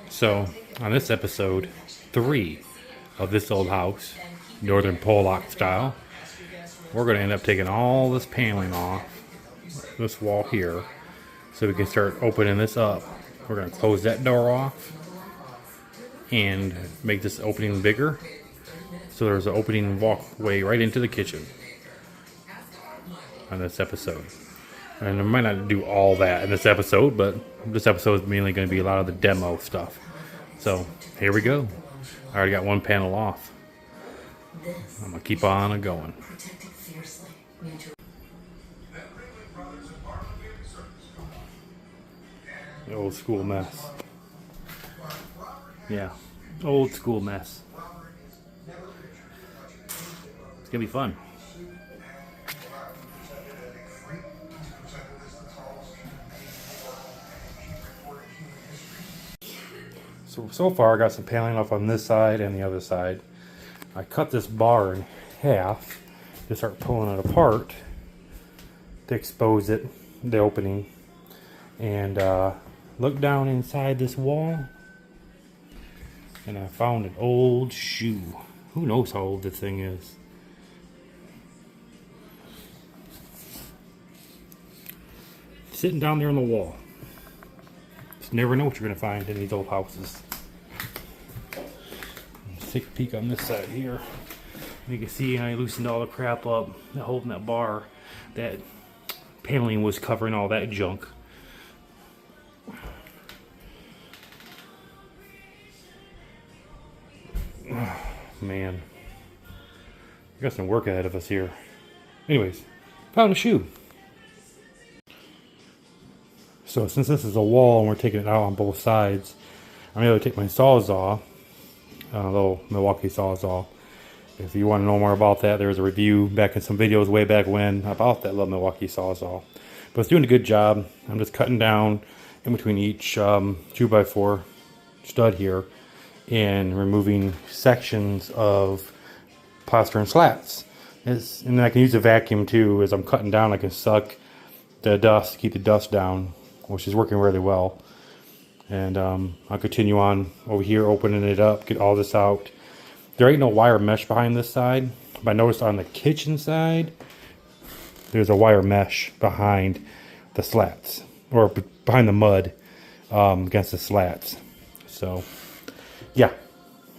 So, on this episode 3 of This Old House, Northern Pollock style, we're going to end up taking all this paneling off this wall here so we can start opening this up. We're going to close that door off and make this opening bigger so there's an opening walkway right into the kitchen on this episode. And I might not do all that in this episode, but this episode is mainly going to be a lot of the demo stuff. So, here we go. I already got one panel off. I'm going to keep on going. The old school mess. Yeah, old school mess. It's going to be fun. So far I got some paneling off on this side and the other side. I cut this bar in half to start pulling it apart to expose it, the opening, and look down inside this wall and I found an old shoe. Who knows how old this thing is? Sitting down there on the wall. Just never know what you're going to find in these old houses. Let's take a peek on this side here. You can see I loosened all the crap up holding that bar. That paneling was covering all that junk. Oh, man. We got some work ahead of us here. Anyways, found a shoe. So since this is a wall and we're taking it out on both sides, I'm able to take my Sawzall, a little Milwaukee Sawzall. If you want to know more about that, there's a review back in some videos way back when about that little Milwaukee Sawzall. But it's doing a good job. I'm just cutting down in between each 2x4 stud here and removing sections of plaster and slats. And then I can use a vacuum too. As I'm cutting down, I can suck the dust, keep the dust down, which is working really well. And I'll continue on over here, opening it up, get all this out. There ain't no wire mesh behind this side, but I noticed on the kitchen side, there's a wire mesh behind the slats, or behind the mud against the slats. So, yeah,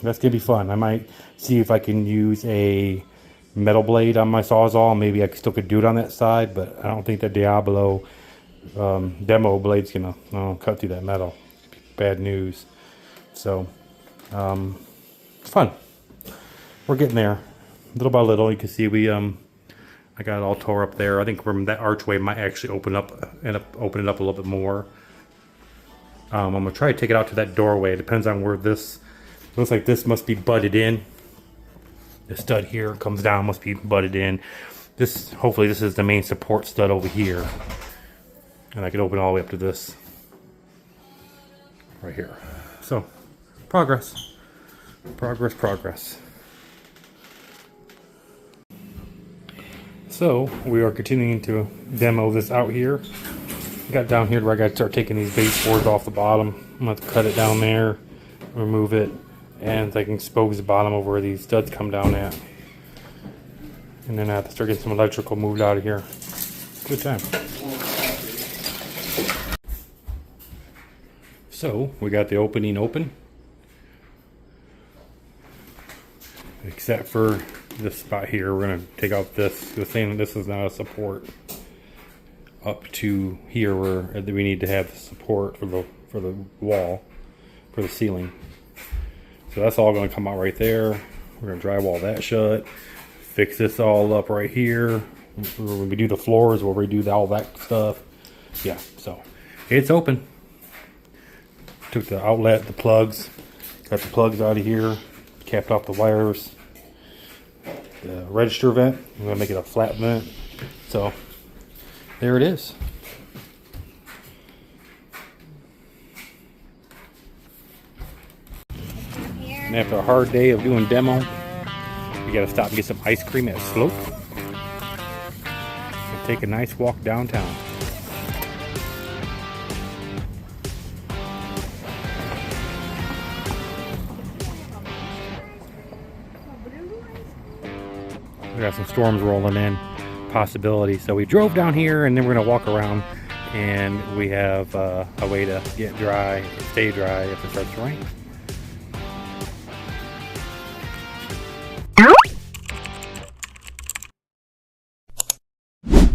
that's gonna be fun. I might see if I can use a metal blade on my Sawzall. Maybe I still could do it on that side, but I don't think the Diablo demo blade's gonna cut through that metal. Bad news. So it's fun. We're getting there, little by little. You can see I got it all tore up there. I think from that archway might actually end up opening up a little bit more. I'm gonna try to take it out to that doorway. It depends on where this looks like. This must be butted in. The stud here comes down, must be butted in. This, hopefully this is the main support stud over here. And I can open all the way up to this right here. So, progress. Progress, progress. So, we are continuing to demo this out here. Got down here where I got to start taking these baseboards off the bottom. I'm going to have to cut it down there, remove it, and I can expose the bottom of where these studs come down at. And then I have to start getting some electrical moved out of here. Good time. So, we got the opening open. Except for this spot here, we're going to take out this. The thing, this is not a support up to here where we need to have the support for the wall, for the ceiling. So that's all going to come out right there. We're going to drywall that shut. Fix this all up right here. When we do the floors, we'll redo all that stuff. Yeah, so it's open. Took the outlet, the plugs, got the plugs out of here, capped off the wires. The register vent, I'm going to make it a flat vent. So there it is. And after a hard day of doing demo, we got to stop and get some ice cream at Slope and take a nice walk downtown. we got some storms rolling in, possibility. So we drove down here, and then we're gonna walk around, and we have a way to get dry, stay dry if it starts to rain.